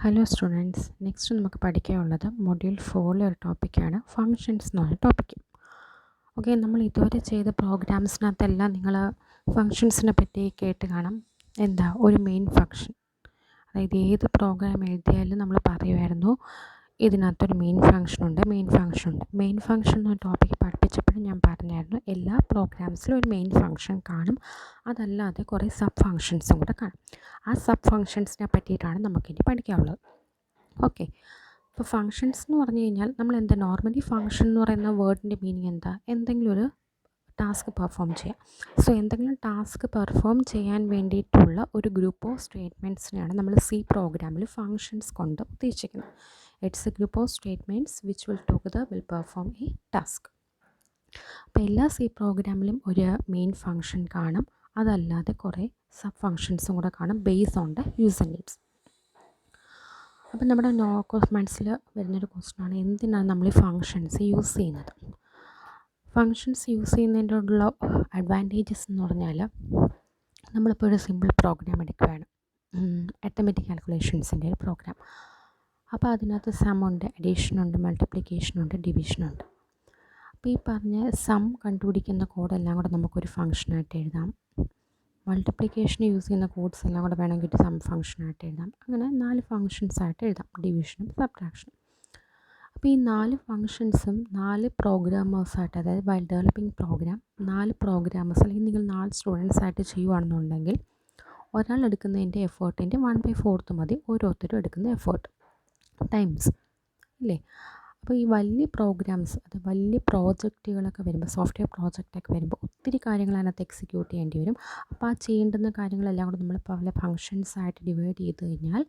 Hello students, next നമുക്ക് പഠിക്കാനുള്ളത് module 4 ഒരു ടോപ്പിക്കാണ് ഫങ്ഷൻസ് എന്ന് പറഞ്ഞ ടോപ്പിക്ക്. ഓക്കെ, നമ്മൾ ഇതുവരെ ചെയ്ത പ്രോഗ്രാംസിനകത്തെല്ലാം നിങ്ങൾ ഫങ്ഷൻസിനെ പറ്റി കേട്ട് കാണാം. എന്താ ഒരു മെയിൻ ഫങ്ഷൻ, അതായത് ഏത് പ്രോഗ്രാം എഴുതിയാലും നമ്മൾ പറയുമായിരുന്നു ഇതിനകത്തൊരു മെയിൻ ഫങ്ഷനുണ്ട്. മെയിൻ ഫങ്ഷൻ എന്ന ടോപ്പിക്ക് പഠിപ്പിച്ചപ്പോഴും ഞാൻ പറഞ്ഞായിരുന്നു എല്ലാ പ്രോഗ്രാംസിലും ഒരു മെയിൻ ഫങ്ഷൻ കാണും, അതല്ലാതെ കുറേ സബ് ഫങ്ഷൻസും കൂടെ കാണും. ആ സബ് ഫങ്ഷൻസിനെ പറ്റിയിട്ടാണ് നമുക്കിനി പഠിക്കാനുള്ളത്. ഓക്കെ, അപ്പോൾ ഫങ്ഷൻസ് എന്ന് പറഞ്ഞു കഴിഞ്ഞാൽ നമ്മൾ എന്താ നോർമലി ഫങ്ഷൻ എന്ന് പറയുന്ന വേർഡിൻ്റെ മീനിങ് എന്താ? എന്തെങ്കിലും ഒരു ടാസ്ക് പെർഫോം ചെയ്യാം. സോ എന്തെങ്കിലും ടാസ്ക് പെർഫോം ചെയ്യാൻ വേണ്ടിയിട്ടുള്ള ഒരു ഗ്രൂപ്പ് ഓഫ് സ്റ്റേറ്റ്മെൻറ്റ്സിനെയാണ് നമ്മൾ സി പ്രോഗ്രാമിൽ ഫങ്ഷൻസ് കൊണ്ട് ഉദ്ദേശിക്കുന്നത്. It's A group of statements which will together will perform A task. അപ്പോൾ എല്ലാ സി പ്രോഗ്രാമിലും ഒരു മെയിൻ ഫങ്ഷൻ കാണും, അതല്ലാതെ കുറേ സബ് ഫങ്ഷൻസും കൂടെ കാണും based on the user needs. അപ്പം നമ്മുടെ മനസ്സിൽ വരുന്നൊരു ക്വസ്റ്റ്യനാണ്, എന്തിനാണ് നമ്മൾ ഈ ഫങ്ഷൻസ് യൂസ് ചെയ്യുന്നത്? ഫങ്ഷൻസ് യൂസ് ചെയ്യുന്നതിനുള്ള അഡ്വാൻറ്റേജസ് എന്ന് പറഞ്ഞാൽ, നമ്മളിപ്പോൾ ഒരു സിമ്പിൾ പ്രോഗ്രാം എടുക്കുകയാണ്, അത്തമെറ്റിക് കാൽക്കുലേഷൻസിൻ്റെ ഒരു പ്രോഗ്രാം. അപ്പോൾ അതിനകത്ത് സമ്മുണ്ട്, അഡീഷനുണ്ട്, മൾട്ടിപ്ലിക്കേഷനുണ്ട്, ഡിവിഷനുണ്ട്. അപ്പോൾ ഈ പറഞ്ഞ സം കണ്ടുപിടിക്കുന്ന കോഡെല്ലാം കൂടെ നമുക്കൊരു ഫങ്ഷനായിട്ട് എഴുതാം. മൾട്ടിപ്ലിക്കേഷൻ യൂസ് ചെയ്യുന്ന കോഡ്സ് എല്ലാം കൂടെ വേണമെങ്കിൽ സം ഫങ്ഷനായിട്ട് എഴുതാം. അങ്ങനെ 4 ഫങ്ഷൻസായിട്ട് എഴുതാം, ഡിവിഷനും സബ്ട്രാക്ഷനും. അപ്പോൾ ഈ 4 ഫങ്ഷൻസും 4 പ്രോഗ്രാമേഴ്സായിട്ട്, അതായത് വൈൽ ഡെവലപ്പിംഗ് പ്രോഗ്രാം 4 പ്രോഗ്രാമേഴ്സ് അല്ലെങ്കിൽ നിങ്ങൾ 4 സ്റ്റുഡൻസായിട്ട് ചെയ്യുകയാണെന്നുണ്ടെങ്കിൽ ഒരാൾ എടുക്കുന്നതിൻ്റെ എഫേർട്ടിൻ്റെ 1/4 മതി ഓരോരുത്തരും എടുക്കുന്ന എഫേർട്ട് ടൈംസ് ഇല്ലേ. അപ്പോൾ ഈ വലിയ പ്രോഗ്രാംസ്, അത് വലിയ പ്രോജക്റ്റുകളൊക്കെ വരുമ്പോൾ, സോഫ്റ്റ്വെയർ പ്രോജക്റ്റൊക്കെ വരുമ്പോൾ ഒത്തിരി കാര്യങ്ങൾ അതിനകത്ത് എക്സിക്യൂട്ട് ചെയ്യേണ്ടി വരും. അപ്പോൾ ആ ചെയ്യേണ്ടുന്ന കാര്യങ്ങളെല്ലാം കൂടെ നമ്മൾ പല ഫങ്ഷൻസായിട്ട് ഡിവൈഡ് ചെയ്ത് കഴിഞ്ഞാൽ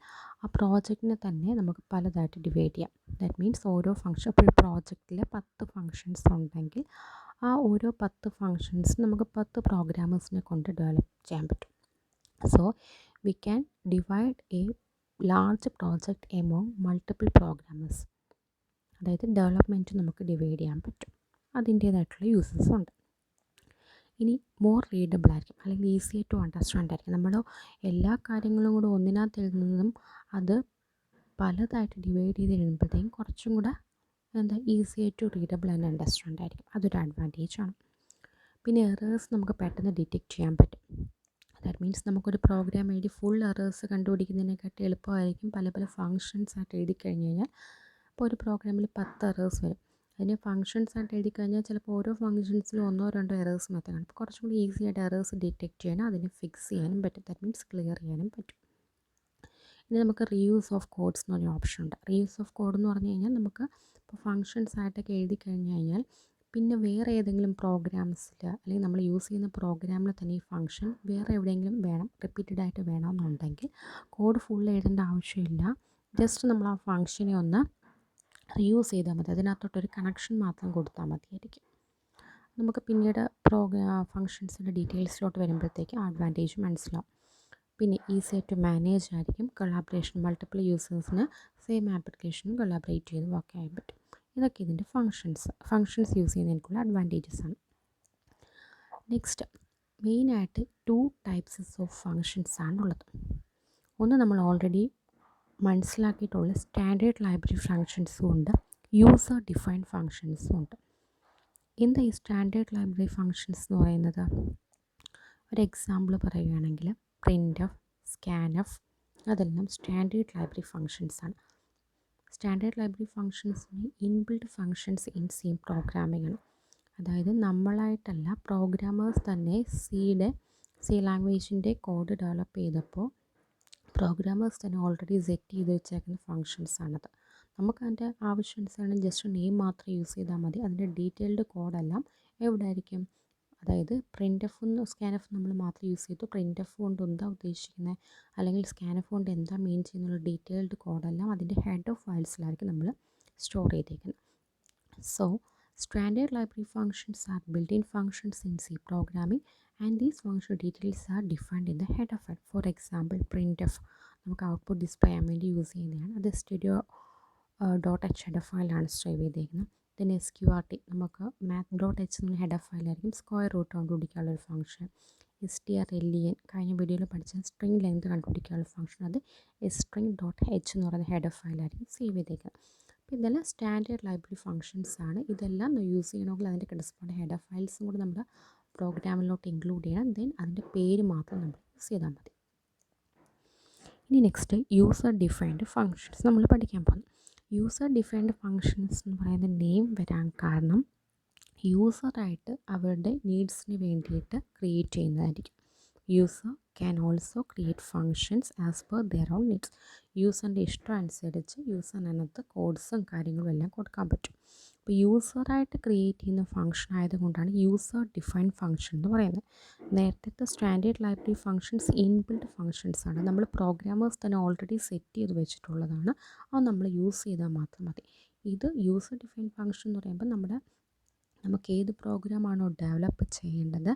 ആ പ്രോജക്റ്റിനെ തന്നെ നമുക്ക് പലതായിട്ട് ഡിവൈഡ് ചെയ്യാം. ദാറ്റ് മീൻസ് ഓരോ ഫങ്ഷൻ, ഇപ്പോൾ ഒരു പ്രോജക്റ്റിൽ 10 ഫങ്ഷൻസ് ഉണ്ടെങ്കിൽ ആ ഓരോ 10 ഫങ്ഷൻസ് നമുക്ക് 10 പ്രോഗ്രാമേഴ്സിനെ കൊണ്ട് ഡെവലപ്പ് ചെയ്യാൻ പറ്റും. So we can divide A large project among multiple programmers. അതായത് ഡെവലപ്മെൻറ്റ് നമുക്ക് ഡിവൈഡ് ചെയ്യാൻ പറ്റും. അതിൻ്റേതായിട്ടുള്ള യൂസസ് ഉണ്ട്. ഇനി മോർ റീഡബിൾ ആയിരിക്കും, അല്ലെങ്കിൽ ഈസി ടു അണ്ടർസ്റ്റാൻഡ് ആയിരിക്കും. നമ്മൾ എല്ലാ കാര്യങ്ങളും കൂടെ ഒന്നിനകത്ത് എഴുതുന്നതും അത് പലതായിട്ട് ഡിവൈഡ് ചെയ്ത് എഴുതുമ്പോഴത്തേക്കും കുറച്ചും കൂടെ easy to readable and understand ആയിരിക്കും. അതൊരു അഡ്വാൻറ്റേജ് ആണ്. പിന്നെ എറേഴ്സ് നമുക്ക് പെട്ടെന്ന് ഡിറ്റക്റ്റ് ചെയ്യാൻ പറ്റും. ദാറ്റ് മീൻസ് നമുക്കൊരു പ്രോഗ്രാം എഴുതി ഫുൾ എറേഴ്സ് കണ്ടുപിടിക്കുന്നതിനെക്കാട്ടി എളുപ്പമായിരിക്കും പല പല ഫങ്ഷൻസ് ആയിട്ട് എഴുതി കഴിഞ്ഞ് കഴിഞ്ഞാൽ. ഇപ്പോൾ ഒരു പ്രോഗ്രാമിൽ 10 എറേഴ്സ് വരും, അതിന് ഫങ്ഷൻസ് ആയിട്ട് എഴുതി കഴിഞ്ഞാൽ ചിലപ്പോൾ ഓരോ ഫങ്ഷൻസിലും 1-2 എറേഴ്സ് മാത്രമേ കാണും. അപ്പോൾ കുറച്ചും കൂടി ഈസി ആയിട്ട് എറേഴ്സ് ഡിറ്റക്റ്റ് ചെയ്യാനും അതിനെ ഫിക്സ് ചെയ്യാനും പറ്റും. ദാറ്റ് മീൻസ് ക്ലിയർ ചെയ്യാനും പറ്റും. ഇനി നമുക്ക് റീയൂസ് ഓഫ് കോഡ്സ് എന്ന് പറഞ്ഞ ഓപ്ഷൻ ഉണ്ട്. റീയൂസ് ഓഫ് കോഡ് എന്ന് പറഞ്ഞു കഴിഞ്ഞാൽ നമുക്ക് ഇപ്പോൾ ഫങ്ഷൻസ് ആയിട്ടൊക്കെ എഴുതി കഴിഞ്ഞ് കഴിഞ്ഞാൽ പിന്നെ വേറെ ഏതെങ്കിലും പ്രോഗ്രാംസിൽ, അല്ലെങ്കിൽ നമ്മൾ യൂസ് ചെയ്യുന്ന പ്രോഗ്രാമിൽ തന്നെ ഈ ഫങ്ഷൻ വേറെ എവിടെയെങ്കിലും വേണം, റിപ്പീറ്റഡ് ആയിട്ട് വേണമെന്നുണ്ടെങ്കിൽ കോഡ് ഫുൾ എഴുതേണ്ട ആവശ്യമില്ല. ജസ്റ്റ് നമ്മൾ ആ ഫങ്ഷനെ ഒന്ന് റീയൂസ് ചെയ്താൽ മതി, അതിനകത്തോട്ടൊരു കണക്ഷൻ മാത്രം കൊടുത്താൽ മതിയായിരിക്കും. നമുക്ക് പിന്നീട് ഫങ്ഷൻസിൻ്റെ ഡീറ്റെയിൽസിലോട്ട് വരുമ്പോഴത്തേക്ക് അഡ്വാൻറ്റേജ് മനസ്സിലാവും. പിന്നെ ഈസി ടു മാനേജ് ആയിരിക്കും. കൊളാബറേഷൻ, മൾട്ടിപ്പിൾ യൂസേഴ്സിന് സെയിം ആപ്ലിക്കേഷനും കൊളാബറേറ്റ് ചെയ്ത് വർക്ക് ചെയ്യാൻ പറ്റും. ഇതൊക്കെ ഇതിൻ്റെ ഫങ്ഷൻസ് യൂസ് ചെയ്യുന്നതിനുള്ള അഡ്വാൻറ്റേജസ് ആണ്. നെക്സ്റ്റ്, മെയിനായിട്ട് 2 ടൈപ്സ് ഓഫ് ഫങ്ഷൻസ് ആണുള്ളത്. ഒന്ന് നമ്മൾ ഓൾറെഡി മനസ്സിലാക്കിയിട്ടുള്ള സ്റ്റാൻഡേർഡ് ലൈബ്രറി ഫങ്ഷൻസും ഉണ്ട്, യൂസർ ഡിഫൈൻഡ് ഫങ്ഷൻസും ഉണ്ട്. എന്താ ഈ സ്റ്റാൻഡേർഡ് ലൈബ്രറി ഫങ്ഷൻസ് എന്ന് പറയുന്നത്? ഒരു എക്സാമ്പിൾ പറയുകയാണെങ്കിൽ പ്രിൻ്റ് എഫ്, സ്കാൻ എഫ്, അതെല്ലാം സ്റ്റാൻഡേർഡ് ലൈബ്രറി ഫങ്ഷൻസ് ആണ്. സ്റ്റാൻഡേർഡ് ലൈബ്രറി ഫങ്ഷൻസിന് inbuilt functions in C programming ആണ്. അതായത് നമ്മളായിട്ടല്ല, പ്രോഗ്രാമേഴ്സ് തന്നെ സി ലാംഗ്വേജിൻ്റെ കോഡ് ഡെവലപ്പ് ചെയ്തപ്പോൾ പ്രോഗ്രാമേഴ്സ് തന്നെ ഓൾറെഡി സെറ്റ് ചെയ്ത് വെച്ചേക്കുന്ന ഫങ്ഷൻസാണത്. നമുക്ക് അതിൻ്റെ ആവശ്യാനുസരണം ജസ്റ്റ് നെയിം മാത്രം യൂസ് ചെയ്താൽ മതി. അതിൻ്റെ ഡീറ്റെയിൽഡ് കോഡെല്ലാം എവിടെ ആയിരിക്കും? അതായത് പ്രിൻ്റ് എഫും സ്കാൻ എഫ് നമ്മൾ മാത്രം യൂസ് ചെയ്തു, പ്രിൻ്റ് എഫ് കൊണ്ട് എന്താ ഉദ്ദേശിക്കുന്നത്, അല്ലെങ്കിൽ സ്കാൻ എഫ് കൊണ്ട് എന്താ മീൻ ചെയ്യുന്നുള്ള ഡീറ്റെയിൽഡ് കോഡെല്ലാം അതിൻ്റെ ഹെഡ് ഓഫ് ഫയൽസിലായിരിക്കും നമ്മൾ സ്റ്റോർ ചെയ്തേക്കുന്നത്. So standard library functions are built in functions in C programming and these function details are defined in the header file. For example, printf നമുക്ക് ഔട്ട്പുട്ട് ഡിസ്പ്ലേ ചെയ്യാൻ വേണ്ടി use ചെയ്യുന്നതാണ്. അത് studio.h header ഫയലാണ് save ചെയ്തേക്കുന്നത്. then sqrt നമുക്ക് math.h എന്ന header ഫയലായിരിക്കും സ്ക്വയർ റൂട്ട് കണ്ടുപിടിക്കാനുള്ളൊരു ഫംഗ്ഷൻ. strlen കഴിഞ്ഞ വീഡിയോയിൽ പഠിച്ച സ്ട്രിംഗ് ലെങ്ത് കണ്ടുപിടിക്കാനുള്ള ഫംഗ്ഷൻ അത് string.h എന്ന് പറയുന്ന ഹെഡർ ഫയലായിരിക്കും സേവ് ചെയ്തേക്കുന്നത്. അപ്പോൾ ഇതെല്ലാം സ്റ്റാൻഡേർഡ് ലൈബ്രറി ഫംഗ്ഷൻസ് ആണ്. ഇതെല്ലാം യൂസ് ചെയ്യണമെങ്കിൽ അതിൻ്റെ കറസ്പോണ്ട് ഹെഡർ ഫയൽസും കൂടി നമ്മുടെ പ്രോഗ്രാമിലോട്ട് ഇൻക്ലൂഡ് ചെയ്യണം. ദെൻ അതിൻ്റെ പേര് മാത്രം നമ്മൾ യൂസ് ചെയ്താൽ മതി. ഇനി നെക്സ്റ്റ് യൂസർ ഡിഫൈൻഡ് ഫങ്ഷൻസ് നമ്മൾ പഠിക്കാൻ പോകുന്നു. യൂസർ ഡിഫൈൻഡ് ഫങ്ഷൻസ് എന്ന് പറയുന്ന നെയിം വരാൻ കാരണം യൂസറായിട്ട് അവരുടെ നീഡ്സിന് വേണ്ടിയിട്ട് ക്രിയേറ്റ് ചെയ്യുന്നതായിരിക്കും. User can also create functions as per their own needs. യൂസറിൻ്റെ ഇഷ്ടം അനുസരിച്ച് യൂസറിനകത്ത് കോഡ്സും കാര്യങ്ങളും എല്ലാം കൊടുക്കാൻ പറ്റും. അപ്പോൾ യൂസറായിട്ട് ക്രിയേറ്റ് ചെയ്യുന്ന ഫംഗ്ഷൻ ആയതുകൊണ്ടാണ് യൂസർ ഡിഫൈൻഡ് ഫംഗ്ഷൻ എന്ന് പറയുന്നത്. നേരത്തെ standard library functions inbuilt functions ആണ്. നമ്മൾ പ്രോഗ്രാമേഴ്സ് തന്നെ ഓൾറെഡി സെറ്റ് ചെയ്ത് വെച്ചിട്ടുള്ളതാണ്. അത് നമ്മൾ യൂസ് ചെയ്താൽ മാത്രം മതി. ഇത് യൂസർ ഡിഫൈൻഡ് ഫംഗ്ഷൻ എന്ന് പറയുമ്പോൾ നമുക്ക് ഏത് പ്രോഗ്രാമാണോ ഡെവലപ്പ് ചെയ്യേണ്ടത്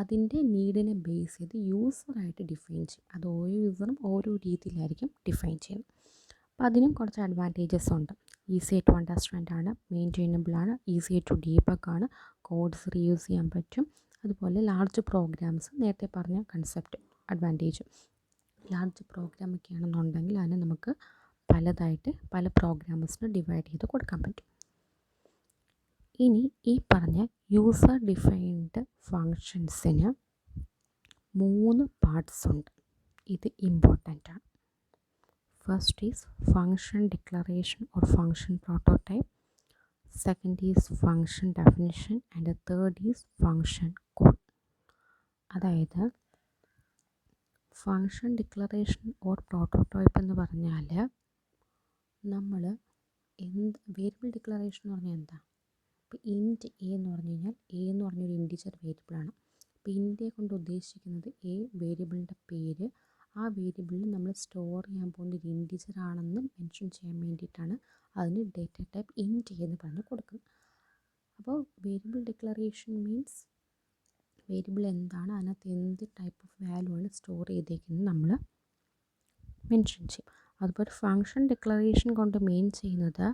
അതിൻ്റെ നീഡിനെ ബേസ് ചെയ്ത് യൂസറായിട്ട് ഡിഫൈൻ ചെയ്യും. അത് ഓരോ യൂസറും ഓരോ രീതിയിലായിരിക്കും ഡിഫൈൻ ചെയ്യുന്നത്. അപ്പോൾ അതിനും കുറച്ച് അഡ്വാൻറ്റേജസ് ഉണ്ട്. ഈസി ടു അണ്ടർസ്റ്റാൻഡ് ആണ്, മെയിൻറ്റെയിനബിൾ ആണ്, ഈസി ടു ഡീബഗ് ആണ്, കോഡ്സ് റീയൂസ് ചെയ്യാൻ പറ്റും. അതുപോലെ ലാർജ് പ്രോഗ്രാംസ് നേരത്തെ പറഞ്ഞ കൺസെപ്റ്റ് അഡ്വാൻറ്റേജ്. ലാർജ് പ്രോഗ്രാമൊക്കെ ആണെന്നുണ്ടെങ്കിൽ അതിന് നമുക്ക് പലതായിട്ട് പല പ്രോഗ്രാമേഴ്സിന് ഡിവൈഡ് ചെയ്ത് കൊടുക്കാൻ പറ്റും. ഇനി ഈ പറഞ്ഞ യൂസർ ഡിഫൈൻഡ് ഫങ്ഷൻസിന് 3 പാർട്സ് ഉണ്ട്. ഇത് ഇമ്പോർട്ടൻ്റ് ആണ്. First is function declaration or function prototype, second is function definition and third is function code. അതായത് ഫങ്ഷൻ ഡിക്ലറേഷൻ ഓർ പ്രോട്ടോടൈപ്പ് എന്ന് പറഞ്ഞാൽ നമ്മൾ വേരിയബിൾ ഡിക്ലറേഷൻ എന്ന് പറഞ്ഞാൽ എന്താ? ഇപ്പോൾ ഇൻറ്റ് എ എന്ന് പറഞ്ഞു കഴിഞ്ഞാൽ എ എന്ന് പറഞ്ഞൊരു ഇൻറ്റിജർ വേരിയബിളാണ്. അപ്പോൾ ഇൻറ്റെ കൊണ്ട് ഉദ്ദേശിക്കുന്നത് എ വേരിയബിളിൻ്റെ പേര്. ആ വേരിയബിളിൽ നമ്മൾ സ്റ്റോർ ചെയ്യാൻ പോകുന്ന ഒരു ഇൻറ്റിജർ ആണെന്ന് മെൻഷൻ ചെയ്യാൻ വേണ്ടിയിട്ടാണ് അതിന് ഡേറ്റ ടൈപ്പ് ഇൻറ്റ് എന്ന് പറഞ്ഞ് കൊടുക്കുന്നത്. അപ്പോൾ വേരിയബിൾ ഡിക്ലറേഷൻ മീൻസ് വേരിയബിൾ എന്താണ്, അതിനകത്ത് എന്ത് ടൈപ്പ് ഓഫ് വാല്യൂ ആണ് സ്റ്റോർ ചെയ്തേക്കുന്നത് നമ്മൾ മെൻഷൻ ചെയ്യും. അതുപോലെ ഫങ്ഷൻ ഡിക്ലറേഷൻ കൊണ്ട് മെയിൻ ചെയ്യുന്നത്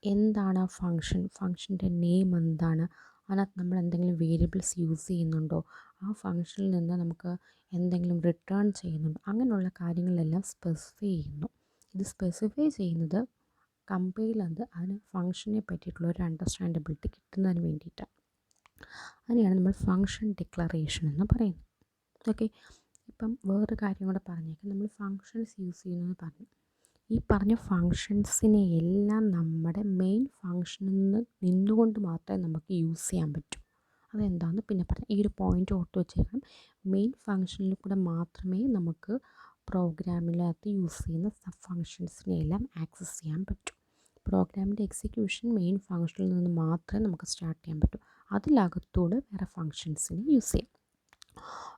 എന്താണ് ആ ഫങ്ഷൻ്റെ നെയിം എന്താണ്, അതിനകത്ത് നമ്മൾ എന്തെങ്കിലും വേരിയബിൾസ് യൂസ് ചെയ്യുന്നുണ്ടോ, ആ ഫങ്ഷനിൽ നിന്ന് നമുക്ക് എന്തെങ്കിലും റിട്ടേൺ ചെയ്യുന്നുണ്ടോ, അങ്ങനെയുള്ള കാര്യങ്ങളെല്ലാം സ്പെസിഫൈ ചെയ്യുന്നു. ഇത് സ്പെസിഫൈ ചെയ്യുന്നത് കമ്പൈലർ അതിന് ഫങ്ഷനെ പറ്റിയിട്ടുള്ള ഒരു അണ്ടർസ്റ്റാൻഡബിലിറ്റി കിട്ടുന്നതിന് വേണ്ടിയിട്ടാണ്. അതിനെയാണ് നമ്മൾ ഫങ്ഷൻ ഡിക്ലറേഷൻ എന്ന് പറയുന്നത്. ഓക്കെ, ഇപ്പം വേറൊരു കാര്യം കൂടെ പറഞ്ഞേക്കാം. നമ്മൾ ഫങ്ഷൻസ് യൂസ് ചെയ്യുന്നതെന്ന് പറഞ്ഞു. ഈ പറഞ്ഞ ഫങ്ഷൻസിനെ എല്ലാം നമ്മുടെ മെയിൻ ഫങ്ഷനിൽ നിന്നുകൊണ്ട് മാത്രമേ നമുക്ക് യൂസ് ചെയ്യാൻ പറ്റൂ. അതെന്താണെന്ന് പിന്നെ പറയാം. ഈ ഒരു പോയിൻ്റ് ഓർത്ത് വെച്ചേക്കണം. മെയിൻ ഫങ്ഷനിൽ കൂടെ മാത്രമേ നമുക്ക് പ്രോഗ്രാമിനകത്ത് യൂസ് ചെയ്യുന്ന സബ് ഫങ്ഷൻസിനെ എല്ലാം ആക്സസ് ചെയ്യാൻ പറ്റൂ. പ്രോഗ്രാമിൻ്റെ എക്സിക്യൂഷൻ മെയിൻ ഫങ്ഷനിൽ നിന്ന് മാത്രമേ നമുക്ക് സ്റ്റാർട്ട് ചെയ്യാൻ പറ്റൂ. അതിലകത്തോട് വേറെ ഫങ്ഷൻസിനെ യൂസ് ചെയ്യാം.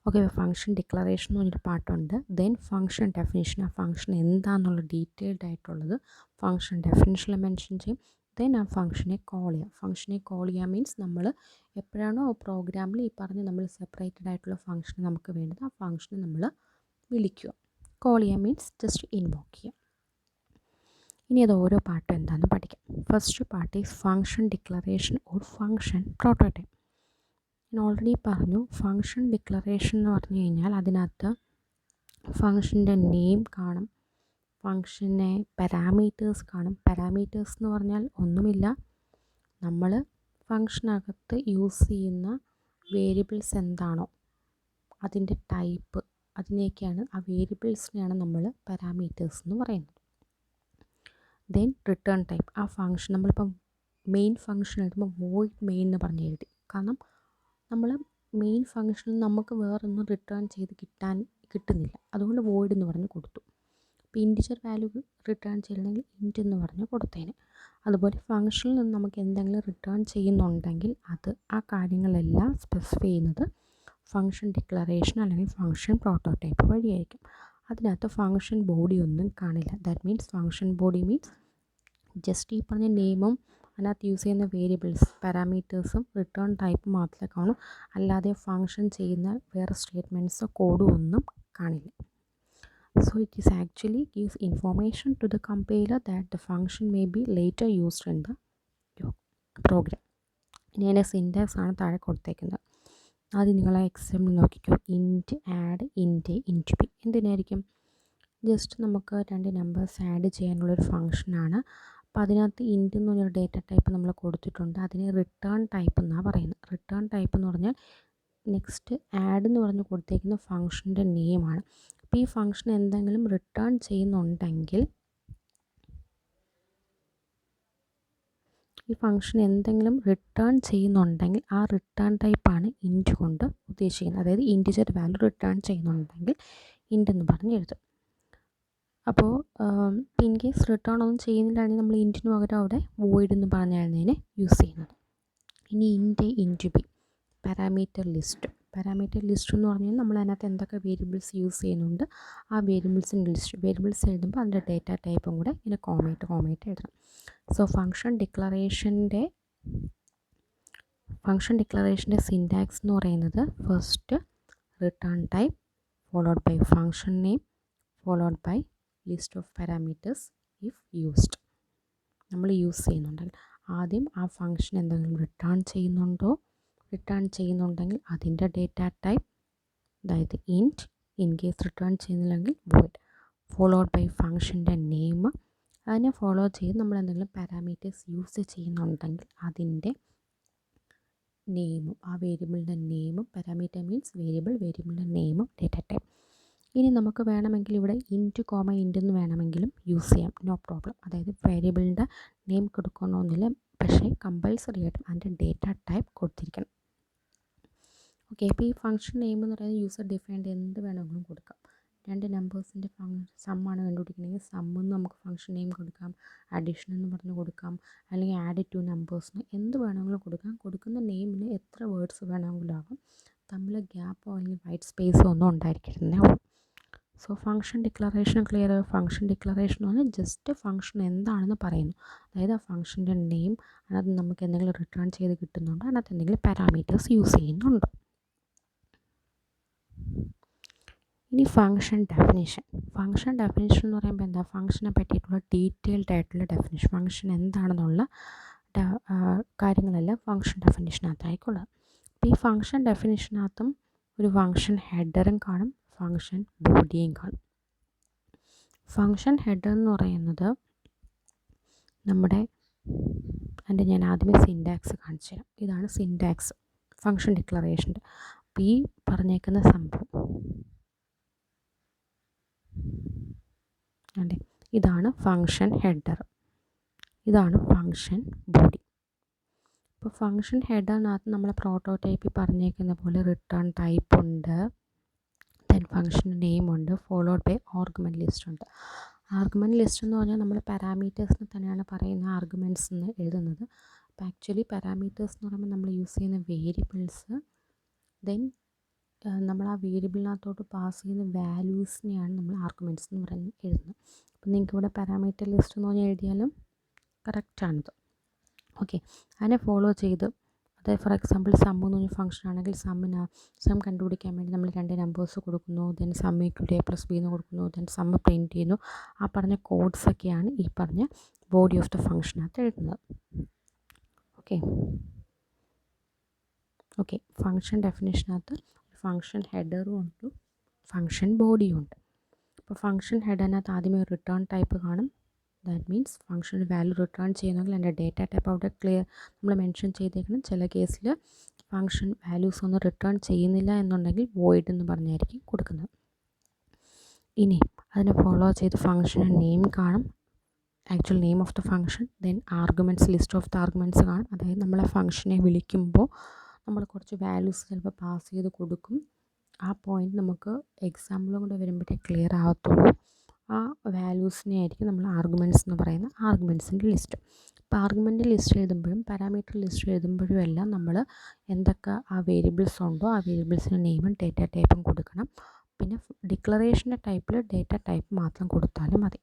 ഓക്കെ, ഫങ്ഷൻ ഡിക്ലറേഷൻ എന്ന് പറഞ്ഞൊരു പാട്ടുണ്ട്. ദെൻ ഫങ്ഷൻ ഡെഫിനിഷൻ, ആ ഫങ്ഷൻ എന്താണെന്നുള്ള ഡീറ്റെയിൽഡ് ആയിട്ടുള്ളത് ഫങ്ഷൻ ഡെഫിനിഷനിൽ മെൻഷൻ ചെയ്യും. ദെൻ ആ ഫങ്ഷനെ കോൾ ചെയ്യാം. ഫങ്ഷനെ കോൾ ചെയ്യുക മീൻസ് നമ്മൾ എപ്പോഴാണോ പ്രോഗ്രാമിൽ ഈ പറഞ്ഞ് നമ്മൾ സെപ്പറേറ്റഡ് ആയിട്ടുള്ള ഫങ്ഷൻ നമുക്ക് വേണ്ടത് ആ ഫങ്ഷനെ നമ്മൾ വിളിക്കുക. കോൾ ചെയ്യുക മീൻസ് ജസ്റ്റ് ഇൻവോക്ക് ചെയ്യുക. ഇനി അത് ഓരോ പാർട്ടും എന്താണെന്ന് പഠിക്കാം. First part is function declaration or function prototype. ഞാൻ ഓൾറെഡി പറഞ്ഞു, ഫങ്ഷൻ ഡിക്ലറേഷൻ എന്ന് പറഞ്ഞു കഴിഞ്ഞാൽ അതിനകത്ത് ഫങ്ഷൻ്റെ നെയിം കാണും, ഫങ്ഷനെ പാരാമീറ്റേഴ്സ് കാണും. പാരാമീറ്റേഴ്സ് എന്ന് പറഞ്ഞാൽ ഒന്നുമില്ല, നമ്മൾ ഫങ്ഷനകത്ത് യൂസ് ചെയ്യുന്ന വേരിയബിൾസ് എന്താണോ അതിൻ്റെ ടൈപ്പ്, അതിനെയൊക്കെയാണ് ആ വേരിയബിൾസിനെയാണ് നമ്മൾ പാരാമീറ്റേഴ്സ് എന്ന് പറയുന്നത്. ദെൻ റിട്ടേൺ ടൈപ്പ്, ആ ഫങ്ഷൻ നമ്മളിപ്പം മെയിൻ ഫങ്ഷൻ എഴുതുമ്പോൾ വോയിഡ് മെയിൻ എന്ന് പറഞ്ഞ് എഴുതി. കാരണം നമ്മൾ മെയിൻ ഫങ്ഷനിൽ നമുക്ക് വേറൊന്നും റിട്ടേൺ ചെയ്ത് കിട്ടുന്നില്ല, അതുകൊണ്ട് വോയിഡ് എന്ന് പറഞ്ഞ് കൊടുത്തു. അപ്പോൾ ഇൻറ്റിജർ വാല്യൂ റിട്ടേൺ ചെയ്യണമെങ്കിൽ ഇൻറ്റ് എന്ന് പറഞ്ഞ് കൊടുത്തേനെ. അതുപോലെ ഫങ്ഷനിൽ നിന്ന് നമുക്ക് എന്തെങ്കിലും റിട്ടേൺ ചെയ്യുന്നുണ്ടെങ്കിൽ ആ കാര്യങ്ങളെല്ലാം സ്പെസിഫൈ ചെയ്യുന്നത് ഫങ്ഷൻ ഡിക്ലറേഷൻ അല്ലെങ്കിൽ ഫങ്ഷൻ പ്രോട്ടോടൈപ്പ് വഴിയായിരിക്കും. അതിനകത്ത് ഫങ്ഷൻ ബോഡി ഒന്നും കാണില്ല. That means function body means just ഈ പറഞ്ഞ നെയിമും അതിനകത്ത് യൂസ് ചെയ്യുന്ന വേരിയബിൾസ് പാരാമീറ്റേഴ്സും റിട്ടേൺ ടൈപ്പ് മാത്രമേ കാണൂ. അല്ലാതെ ഫങ്ഷൻ ചെയ്യുന്ന വേറെ സ്റ്റേറ്റ്മെൻറ്റ്സോ കോഡും ഒന്നും കാണില്ല. So it is actually gives information to the compiler that the function may be later used in the program. ഇനി അതിൻ്റെ സിൻറ്റാക്സ് ആണ് താഴെ കൊടുത്തേക്കുന്നത്. ആദ്യം നിങ്ങൾ എക്സാമ്പിൾ നോക്കിക്കോ. ഇൻറ്റ് ആഡ് ഇൻറ്റ് ഇൻറ്റ് ബി എന്തിനായിരിക്കും? ജസ്റ്റ് നമുക്ക് രണ്ട് നമ്പേഴ്സ് ആഡ് ചെയ്യാനുള്ളൊരു ഫംഗ്ഷനാണ്. അപ്പോൾ അതിനകത്ത് ഇൻറ്റ് എന്ന് പറഞ്ഞൊരു ഡേറ്റ ടൈപ്പ് നമ്മൾ കൊടുത്തിട്ടുണ്ട്. അതിന് റിട്ടേൺ ടൈപ്പ് എന്നാണ് പറയുന്നത്. റിട്ടേൺ ടൈപ്പ് എന്ന് പറഞ്ഞാൽ നെക്സ്റ്റ് ആഡ് എന്ന് പറഞ്ഞ് കൊടുത്തേക്കുന്ന ഫംഗ്ഷൻ്റെ നെയിമാണ്. അപ്പോൾ ഈ ഫംഗ്ഷൻ എന്തെങ്കിലും റിട്ടേൺ ചെയ്യുന്നുണ്ടെങ്കിൽ ആ റിട്ടേൺ ടൈപ്പാണ് ഇൻറ്റ് കൊണ്ട് ഉദ്ദേശിക്കുന്നത്. അതായത് ഇൻറ്റിജർ വാല്യൂ റിട്ടേൺ ചെയ്യുന്നുണ്ടെങ്കിൽ ഇൻറ്റ് എന്ന് പറഞ്ഞ് എഴുതും. അപ്പോൾ ഇൻ കേസ് റിട്ടേൺ ഒന്നും ചെയ്യുന്നില്ലാണെങ്കിൽ നമ്മൾ ഇൻറ്റിന് പകരം അവിടെ വോയിഡ് എന്ന് പറഞ്ഞായിരുന്നതിന് യൂസ് ചെയ്യുന്നത്. ഇനി ഇൻറ്റ് ബി പാരാമീറ്റർ ലിസ്റ്റ് എന്ന് പറഞ്ഞാൽ നമ്മൾ അതിനകത്ത് എന്തൊക്കെ വേരിയബിൾസ് യൂസ് ചെയ്യുന്നുണ്ട് ആ വേരിയബിൾസിൻ്റെ ലിസ്റ്റ്. വേരിയബിൾസ് എഴുതുമ്പോൾ അതിൻ്റെ ഡേറ്റ ടൈപ്പും കൂടെ ഇങ്ങനെ കോമേറ്റ് എഴുതണം. സോ ഫംഗ്ഷൻ ഡിക്ലറേഷൻ്റെ സിൻറ്റാക്സ് എന്ന് പറയുന്നത് first return type followed by function name followed by list of parameters if used. നമ്മൾ യൂസ് ചെയ്യുന്നുണ്ടെങ്കിൽ ആദ്യം ആ ഫംഗ്ഷൻ എന്തെങ്കിലും റിട്ടേൺ ചെയ്യുന്നുണ്ടെങ്കിൽ അതിൻ്റെ ഡേറ്റ ടൈപ്പ്, അതായത് ഇൻറ്റ്. ഇൻ കേസ് റിട്ടേൺ ചെയ്യുന്നില്ലെങ്കിൽ വോയിഡ്. ഫോളോഡ് ബൈ ഫംഗ്ഷൻ്റെ നെയിം. അതിനെ ഫോളോ ചെയ്ത് നമ്മൾ എന്തെങ്കിലും പാരാമീറ്റേഴ്സ് യൂസ് ചെയ്യുന്നുണ്ടെങ്കിൽ അതിൻ്റെ നെയിമും, ആ വേരിയബിളിൻ്റെ നെയിമും. പാരാമീറ്റർ മീൻസ് വേരിയബിളിൻ്റെ നെയിമും ഡേറ്റ ടൈപ്പ്. ഇനി നമുക്ക് വേണമെങ്കിൽ ഇവിടെ ഇൻറ്റ് എന്ന് വേണമെങ്കിലും യൂസ് ചെയ്യാം, നോ പ്രോബ്ലം. അതായത് വേരിയബിളിൻ്റെ നെയിം കൊടുക്കണമെന്നില്ല, പക്ഷേ കമ്പൾസറി ആയിട്ട് അതിൻ്റെ ഡേറ്റ ടൈപ്പ് കൊടുത്തിരിക്കണം. ഓക്കെ, അപ്പോൾ ഈ ഫംഗ്ഷൻ നെയിം എന്ന് പറയുന്നത് യൂസർ ഡിഫൈൻഡ് എന്ത് വേണമെങ്കിലും കൊടുക്കാം. രണ്ട് നമ്പേഴ്സിൻ്റെ സമ്മാണ് കണ്ടുപിടിക്കണമെങ്കിൽ സമ്മെന്ന് നമുക്ക് ഫംഗ്ഷൻ നെയിം കൊടുക്കാം, അഡീഷൻ എന്ന് പറഞ്ഞ് കൊടുക്കാം, അല്ലെങ്കിൽ ആഡ് ടു നമ്പേഴ്സിന് എന്ത് വേണമെങ്കിലും കൊടുക്കാം. കൊടുക്കുന്ന നെയിമിന് എത്ര വേർഡ്സ് വേണമെങ്കിലും ആകും. തമ്മിൽ ഗ്യാപ്പോ അല്ലെങ്കിൽ വൈറ്റ് സ്പേസോ ഒന്നും ഉണ്ടായിരിക്കുന്നേ ഉള്ളൂ. So function declaration clear. Function declaration എന്ന് പറഞ്ഞാൽ ജസ്റ്റ് ഫംഗ്ഷൻ എന്താണെന്ന് പറയുന്നു. അതായത് ആ ഫംഗ്ഷൻ്റെ നെയിം, അതിനകത്ത് നമുക്ക് എന്തെങ്കിലും റിട്ടേൺ ചെയ്ത് കിട്ടുന്നുണ്ടോ, അതിനകത്ത് എന്തെങ്കിലും പാരാമീറ്റേഴ്സ് യൂസ് ചെയ്യുന്നുണ്ടോ. ഇനി ഫംഗ്ഷൻ ഡെഫിനിഷൻ എന്ന് പറയുമ്പോൾ എന്താ? ഫംഗ്ഷനെ പറ്റിയിട്ടുള്ള ഡീറ്റെയിൽഡ് ആയിട്ടുള്ള ഡെഫിനിഷൻ, ഫംഗ്ഷൻ എന്താണെന്നുള്ള കാര്യങ്ങളെല്ലാം ഫംഗ്ഷൻ ഡെഫിനിഷനകത്തായിക്കുള്ളത്. അപ്പോൾ ഈ ഫംഗ്ഷൻ ഡെഫിനിഷനകത്തും ഒരു ഫംഗ്ഷൻ ഹെഡറും കാണും, ഫംഗ്ഷൻ ബോഡിയും കാണും. ഫംഗ്ഷൻ ഹെഡർ എന്ന് പറയുന്നത് അതിൻ്റെ ഞാൻ ആദ്യമേ സിൻറ്റാക്സ് കാണിച്ചു തരാം. ഇതാണ് സിൻറ്റാക്സ് ഫംഗ്ഷൻ ഡിക്ലറേഷൻ്റെ. അപ്പോൾ ഈ പറഞ്ഞേക്കുന്ന സംഭവം അതെ, ഇതാണ് ഫംഗ്ഷൻ ഹെഡർ, ഇതാണ് ഫംഗ്ഷൻ ബോഡി. ഇപ്പോൾ ഫംഗ്ഷൻ ഹെഡറിനകത്ത് നമ്മൾ പ്രോട്ടോടൈപ്പിൽ പറഞ്ഞേക്കുന്ന പോലെ റിട്ടേൺ ടൈപ്പ് ഉണ്ട്, ദെൻ ഫംഗ്ഷൻ നെയിം ഉണ്ട്, ഫോളോഡ് ബൈ ആർഗ്യുമെൻറ്റ് ലിസ്റ്റ് ഉണ്ട്. ആർഗ്യുമെൻറ്റ് ലിസ്റ്റ് എന്ന് പറഞ്ഞാൽ നമ്മൾ പാരാമീറ്റേഴ്സിന് തന്നെയാണ് പറയുന്ന ആർഗ്യുമെൻറ്റ്സ് എന്ന് എഴുതുന്നത്. അപ്പോൾ ആക്ച്വലി പാരാമീറ്റേഴ്സ് എന്ന് പറയുമ്പോൾ നമ്മൾ യൂസ് ചെയ്യുന്ന വേരിയബിൾസ്, ദെൻ നമ്മൾ ആ വേരിയബിളിനകത്തോട്ട് പാസ് ചെയ്യുന്ന വാല്യൂസിനെയാണ് നമ്മൾ ആർഗ്യുമെൻറ്റ്സ് എന്ന് പറഞ്ഞ് എഴുതുന്നത്. അപ്പോൾ നിങ്ങൾക്ക് ഇവിടെ പാരാമീറ്റർ ലിസ്റ്റ് എന്ന് പറഞ്ഞാൽ എഴുതിയാലും കറക്റ്റാണിത്. ഓക്കെ, അതിനെ ഫോളോ ചെയ്ത്, അതായത് ഫോർ എക്സാമ്പിൾ സം എന്ന് പറഞ്ഞ ഫംഗ്ഷൻ ആണെങ്കിൽ സം കണ്ടുപിടിക്കാൻ വേണ്ടി നമ്മൾ രണ്ട് നമ്പേഴ്സ് കൊടുക്കുന്നു, then sum equal to A plus B എന്ന് കൊടുക്കുന്നു, ദെൻ സം പ്രിൻറ്റ് ചെയ്യുന്നു. ആ പറഞ്ഞ കോഡ്സൊക്കെയാണ് ഈ പറഞ്ഞ ബോഡി ഓഫ് ദ ഫംഗ്ഷനകത്ത് എഴുതുന്നത്. ഓക്കെ, ഫംഗ്ഷൻ ഡെഫിനിഷനകത്ത് ഫംഗ്ഷൻ ഹെഡറും ഉണ്ട്, ഫംഗ്ഷൻ ബോഡിയും ഉണ്ട്. അപ്പോൾ ഫംഗ്ഷൻ ഹെഡറിനകത്ത് ആദ്യമേ ഒരു റിട്ടേൺ ടൈപ്പ് കാണും. That means function value return ചെയ്യുന്നെങ്കിൽ അതിൻ്റെ ഡേറ്റ ടൈപ്പ് അവിടെ ക്ലിയർ നമ്മൾ മെൻഷൻ ചെയ്തേക്കണം. ചില കേസിൽ ഫംഗ്ഷൻ വാല്യൂസ് ഒന്നും റിട്ടേൺ ചെയ്യുന്നില്ല എന്നുണ്ടെങ്കിൽ വോയിഡ് എന്ന് പറഞ്ഞായിരിക്കും കൊടുക്കുന്നത്. ഇനി അതിനെ ഫോളോ ചെയ്ത് ഫംഗ്ഷന് നെയിം കാണും, actual name of the function, then arguments, list of the arguments കാണും. അതായത് നമ്മളെ ഫംഗ്ഷനെ വിളിക്കുമ്പോൾ നമ്മൾ കുറച്ച് വാല്യൂസ് ചിലപ്പോൾ പാസ് ചെയ്ത് കൊടുക്കും. ആ പോയിന്റ് നമുക്ക് എക്സാമ്പിളും കൂടെ വരുമ്പോഴേ ക്ലിയർ ആകത്തുള്ളൂ. ആ വാല്യൂസിനെ ആയിരിക്കും നമ്മൾ ആർഗ്യുമെൻറ്റ്സ് എന്ന് പറയുന്ന ആർഗ്യുമെൻറ്റ്സിൻ്റെ ലിസ്റ്റ്. അപ്പോൾ ആർഗ്യുമെൻ്റ് ലിസ്റ്റ് എഴുതുമ്പോഴും പാരാമീറ്റർ ലിസ്റ്റ് എഴുതുമ്പോഴും എല്ലാം നമ്മൾ എന്തൊക്കെ ആ വേരിയബിൾസ് ഉണ്ടോ ആ വേരിയബിൾസിൻ്റെ നെയിമും ഡേറ്റ ടൈപ്പും കൊടുക്കണം. പിന്നെ ഡിക്ലറേഷൻ്റെ ടൈപ്പിൽ ഡേറ്റ ടൈപ്പ് മാത്രം കൊടുത്താലും മതി.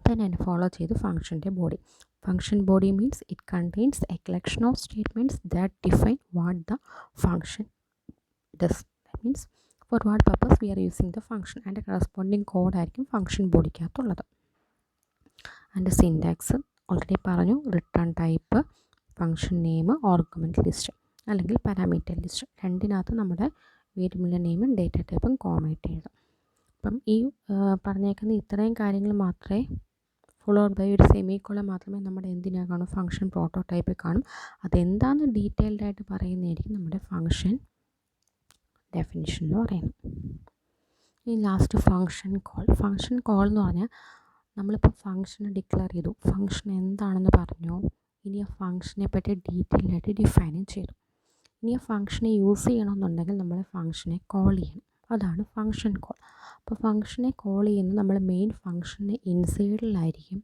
then follow ചെയ്ത് ഫംഗ്ഷൻ്റെ body. Function body means it contains a collection of statements that define what the function does. That means for what purpose we are using the function, and a corresponding code ആയിരിക്കും function ബോഡിക്കകത്തുള്ളത്. അതിൻ്റെ syntax already പറഞ്ഞു, return type, function name, argument list. അല്ലെങ്കിൽ parameter list. രണ്ടിനകത്ത് നമ്മുടെ വേരിയബിളിൻ്റെ നെയിമും data ടൈപ്പും കോമായിട്ട് എഴുതാം. അപ്പം ഈ പറഞ്ഞേക്കുന്ന ഇത്രയും കാര്യങ്ങൾ മാത്രമേ ഫോളോഡ് ബൈ ഒരു സെമിക്കോളൻ മാത്രമേ നമ്മുടെ എന്തിനാ കാണും, ഫംഗ്ഷൻ പ്രോട്ടോടൈപ്പിൽ കാണും. അതെന്താണെന്ന് ഡീറ്റെയിൽഡായിട്ട് പറയുന്നതായിരിക്കും നമ്മുടെ ഫംഗ്ഷൻ ഡെഫിനിഷൻ എന്ന് പറയുന്നത്. ഈ last function call. Function call എന്ന് പറഞ്ഞാൽ നമ്മളിപ്പോൾ ഫംഗ്ഷനെ ഡിക്ലെയർ ചെയ്തു, ഫംഗ്ഷൻ എന്താണെന്ന് പറഞ്ഞു, ഇനി ആ ഫംഗ്ഷനെ പറ്റി ഡീറ്റെയിൽഡായിട്ട് ഡിഫൈനും ചെയ്തു. ഇനി ആ ഫംഗ്ഷനെ യൂസ് ചെയ്യണമെന്നുണ്ടെങ്കിൽ നമ്മൾ ഫംഗ്ഷനെ കോൾ ചെയ്യണം. അതാണ് ഫംഗ്ഷൻ കോൾ. അപ്പോൾ ഫംഗ്ഷനെ കോൾ ചെയ്യുന്നത് നമ്മൾ മെയിൻ ഫംഗ്ഷനെ ഇൻസൈഡിലായിരിക്കും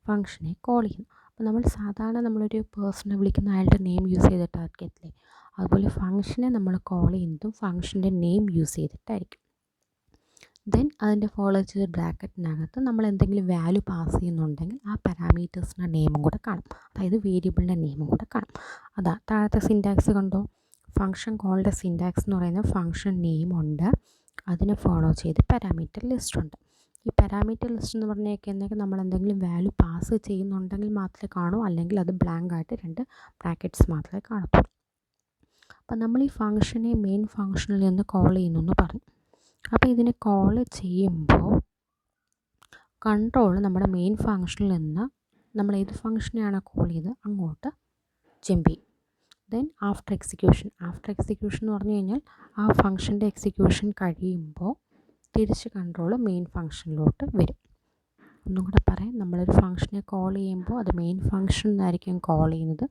ഫംഗ്ഷനെ കോൾ ചെയ്യുന്നത്. അപ്പോൾ നമ്മൾ സാധാരണ നമ്മളൊരു പേഴ്സണെ വിളിക്കുന്ന അയാളുടെ നെയിം യൂസ് ചെയ്തിട്ടായിരിക്കത്തില്ലേ, അതുപോലെ ഫംഗ്ഷനെ നമ്മൾ കോൾ ചെയ്യുന്നതും ഫംഗ്ഷൻ്റെ നെയിം യൂസ് ചെയ്തിട്ടായിരിക്കും. ദെൻ അതിൻ്റെ ഫോളോ ചെയ്ത് ബ്രാക്കറ്റിനകത്ത് നമ്മൾ എന്തെങ്കിലും വാല്യൂ പാസ് ചെയ്യുന്നുണ്ടെങ്കിൽ ആ പാരാമീറ്റേഴ്സിൻ്റെ നെയിമും കൂടെ കാണും, അതായത് വേരിയബിളിൻ്റെ നെയിമും കൂടെ കാണും. അതാ താഴത്തെ സിൻറ്റാക്സ് കണ്ടോ. ഫംഗ്ഷൻ കോളിൻ്റെ സിൻറ്റാക്സ് എന്ന് പറയുന്നത് ഫംഗ്ഷൻ നെയിമുണ്ട്, അതിനെ ഫോളോ ചെയ്ത് പാരാമീറ്റർ ലിസ്റ്റ് ഉണ്ട്. ഈ പാരാമീറ്റർ ലിസ്റ്റ് എന്ന് പറഞ്ഞേക്കുന്നതൊക്കെ നമ്മൾ എന്തെങ്കിലും വാല്യൂ പാസ് ചെയ്യുന്നുണ്ടെങ്കിൽ മാത്രമേ കാണൂ, അല്ലെങ്കിൽ അത് ബ്ലാങ്ക് ആയിട്ട് 2 ബ്രാക്കറ്റ്സ് മാത്രമേ കാണത്തുള്ളൂ. അപ്പം നമ്മൾ ഈ ഫംഗ്ഷനെ മെയിൻ ഫംഗ്ഷനിൽ നിന്ന് കോൾ ചെയ്യുന്നു എന്ന് പറഞ്ഞു. അപ്പോൾ ഇതിനെ കോൾ ചെയ്യുമ്പോൾ കൺട്രോൾ നമ്മുടെ മെയിൻ ഫംഗ്ഷനിൽ നിന്ന് നമ്മൾ ഏത് ഫംഗ്ഷനെയാണോ കോൾ ചെയ്ത് അങ്ങോട്ട് ജമ്പ് ചെയ്യും. ദെൻ ആഫ്റ്റർ എക്സിക്യൂഷൻ എന്ന് പറഞ്ഞു കഴിഞ്ഞാൽ ആ ഫംഗ്ഷൻ്റെ എക്സിക്യൂഷൻ കഴിയുമ്പോൾ തിരിച്ച് കൺട്രോൾ മെയിൻ ഫംഗ്ഷനിലോട്ട് വരും. ഒന്നും കൂടെ പറയാം, നമ്മളൊരു ഫംഗ്ഷനെ കോൾ ചെയ്യുമ്പോൾ അത് മെയിൻ ഫംഗ്ഷൻ എന്നായിരിക്കും കോൾ ചെയ്യുന്നത്.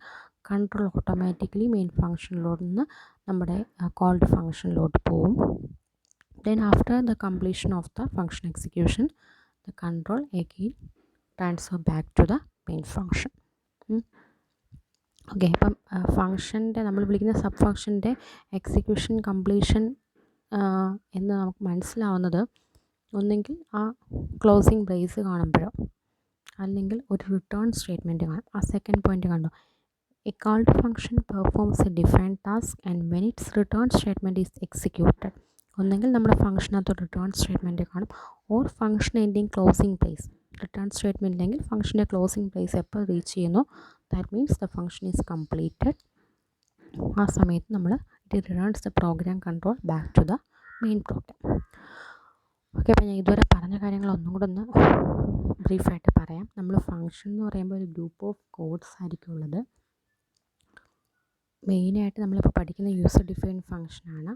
കൺട്രോൾ ഓട്ടോമാറ്റിക്കലി മെയിൻ ഫംഗ്ഷനിലോട്ട് നിന്ന് നമ്മുടെ കോൾഡ് ഫംഗ്ഷനിലോട്ട് പോകും. Then after the completion of the function execution, the control again transfer back to the main function. Okay, അപ്പം ഫംഗ്ഷൻ്റെ നമ്മൾ വിളിക്കുന്ന സബ് ഫംഗ്ഷൻ്റെ എക്സിക്യൂഷൻ കംപ്ലീഷൻ എന്ന് നമുക്ക് മനസ്സിലാവുന്നത് ഒന്നെങ്കിൽ ആ ക്ലോസിങ് ബ്രേസ് കാണുമ്പോഴോ അല്ലെങ്കിൽ ഒരു റിട്ടേൺ സ്റ്റേറ്റ്മെൻറ്റ് കാണും. ആ സെക്കൻഡ് പോയിൻ്റ് കണ്ടോ, a called function performs a defined task and when its return statement is executed. ഒന്നെങ്കിൽ നമ്മുടെ ഫംഗ്ഷനകത്ത് റിട്ടേൺ സ്റ്റേറ്റ്മെൻറ്റ് കാണും, or function ending closing place. Return statement ഇല്ലെങ്കിൽ ഫംഗ്ഷൻ്റെ ക്ലോസിങ് പ്ലേസ് എപ്പോൾ റീച്ച് ചെയ്യുന്നു, that means the function is completed. ആ സമയത്ത് നമ്മൾ it returns the program control back to the main program. Okay, അപ്പോൾ ഞാൻ ഇതുവരെ പറഞ്ഞ കാര്യങ്ങൾ ഒന്നും കൂടെ ഒന്ന് ബ്രീഫായിട്ട് പറയാം. നമ്മൾ ഫംഗ്ഷൻ എന്ന് പറയുമ്പോൾ ഒരു ഗ്രൂപ്പ് ഓഫ് കോഡ്സ് ആയിരിക്കും ഉള്ളത്. മെയിനായിട്ട് നമ്മളിപ്പോൾ പഠിക്കുന്ന യൂസർ ഡിഫൈൻഡ് ഫംഗ്ഷനാണ്.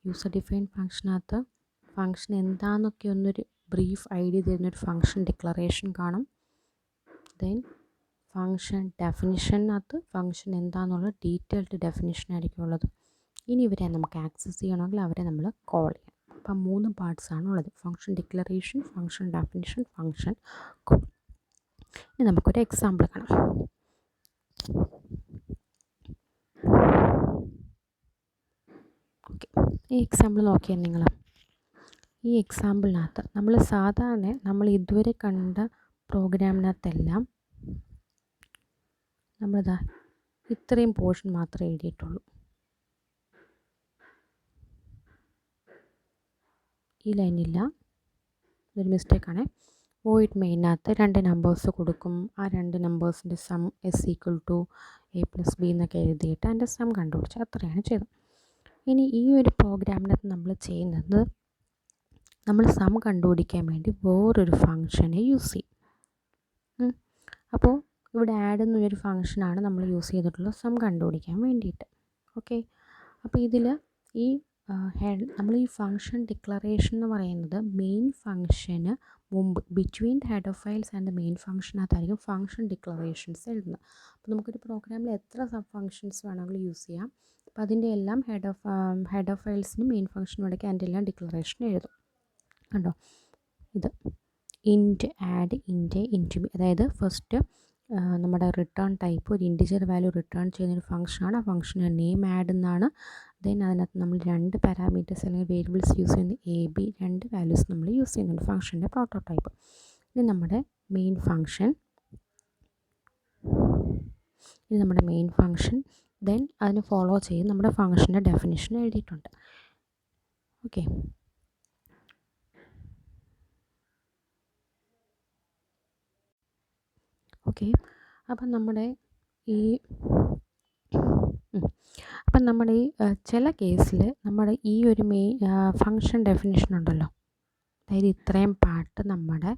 യൂസർ ഡിഫൈൻഡ് ഫംഗ്ഷനകത്ത് ഫംഗ്ഷൻ എന്താണെന്നൊക്കെ ഒന്നൊരു ബ്രീഫ് ഐഡിയ തരുന്നൊരു ഫംഗ്ഷൻ ഡിക്ലറേഷൻ കാണും. ദെൻ ഫംഗ്ഷൻ ഡെഫിനിഷനകത്ത് ഫംഗ്ഷൻ എന്താണെന്നുള്ള ഡീറ്റെയിൽഡ് ഡെഫിനിഷൻ ആയിരിക്കും ഉള്ളത്. ഇനി ഇവരെ നമുക്ക് ആക്സസ് ചെയ്യണമെങ്കിൽ അവരെ നമ്മൾ കോൾ ചെയ്യണം. അപ്പം 3 പാർട്സാണ് ഉള്ളത്: function declaration, function definition, function call. ഇനി നമുക്കൊരു എക്സാമ്പിൾ കാണാം. ഓക്കെ, ഈ എക്സാമ്പിൾ നോക്കിയാൽ നിങ്ങൾ, ഈ എക്സാമ്പിളിനകത്ത് നമ്മൾ സാധാരണ നമ്മൾ ഇതുവരെ കണ്ട പ്രോഗ്രാമിനകത്തെല്ലാം നമ്മളിതാ ഇത്രയും പോർഷൻ മാത്രമേ എഴുതിയിട്ടുള്ളൂ. ഈ ലൈനില്ല, ഇതൊരു മിസ്റ്റേക്കാണ്. വോയിഡ് മെയിനകത്ത് 2 നമ്പേഴ്സ് കൊടുക്കും. ആ 2 നമ്പേഴ്സിൻ്റെ സം = a+b എന്നൊക്കെ എഴുതിയിട്ട് അതിൻ്റെ സം കണ്ടുപിടിച്ച് അത്രയാണ് ചെയ്തത്. ഇനി ഈ ഒരു പ്രോഗ്രാമിനകത്ത് നമ്മൾ ചെയ്യുന്നത്, നമ്മൾ സം കണ്ടുപിടിക്കാൻ വേണ്ടി വേറൊരു ഫംഗ്ഷനെ യൂസ് ചെയ്യും. അപ്പോൾ ഇവിടെ ആഡ് എന്നൊരു ഫംഗ്ഷനാണ് നമ്മൾ യൂസ് ചെയ്തിട്ടുള്ളത് സം കണ്ടുപിടിക്കാൻ വേണ്ടിയിട്ട്. ഓക്കെ, അപ്പോൾ ഇതിൽ ഈ നമ്മൾ ഈ ഫംഗ്ഷൻ ഡിക്ലറേഷൻ എന്ന് പറയുന്നത് മെയിൻ ഫംഗ്ഷന് മുമ്പ് between the head of files and the main ഫംഗ്ഷനകത്തായിരിക്കും ഫംഗ്ഷൻ ഡിക്ലറേഷൻസ് എഴുതുന്നത്. അപ്പോൾ നമുക്കൊരു പ്രോഗ്രാമിൽ എത്ര സബ് ഫംഗ്ഷൻസ് വേണമെങ്കിലും യൂസ് ചെയ്യാം. അപ്പോൾ അതിൻ്റെ എല്ലാം ഹെഡ് ഓഫ് ഫയൽസിനും മെയിൻ ഫംഗ്ഷനും ഇടയ്ക്ക് അതിൻ്റെ എല്ലാം ഡിക്ലറേഷൻ എഴുതും. കണ്ടോ, ഇത് ഇൻറ്റ് ആഡ് ഇൻറ്റ് ബി, അതായത് ഫസ്റ്റ് നമ്മുടെ റിട്ടേൺ ടൈപ്പ് ഒരു ഇൻറ്റിജർ വാല്യൂ റിട്ടേൺ ചെയ്യുന്നൊരു ഫംഗ്ഷനാണ്. ആ ഫംഗ്ഷന് നെയിം ആഡ് എന്നാണ്. ദെൻ അതിനകത്ത് നമ്മൾ 2 പാരാമീറ്റേഴ്സ് അല്ലെങ്കിൽ വേരിയബിൾസ് യൂസ് ചെയ്യുന്നത് AB, 2 വാല്യൂസ് നമ്മൾ യൂസ് ചെയ്യുന്നുണ്ട് ഫംഗ്ഷൻ്റെ പ്രോട്ടോടൈപ്പ്. ഇനി നമ്മുടെ മെയിൻ ഫംഗ്ഷൻ, ദെൻ അതിന് ഫോളോ ചെയ്ത് നമ്മുടെ ഫംഗ്ഷൻ്റെ ഡെഫിനിഷൻ എഴുതിയിട്ടുണ്ട്. ഓക്കെ, അപ്പം നമ്മുടെ ഈ അപ്പം നമ്മുടെ ഈ ചില കേസിൽ നമ്മുടെ ഈ ഒരു ഫങ്ഷൻ ഡെഫിനിഷൻ ഉണ്ടല്ലോ, അതായത് ഇത്രയും പാർട്ട് നമ്മുടെ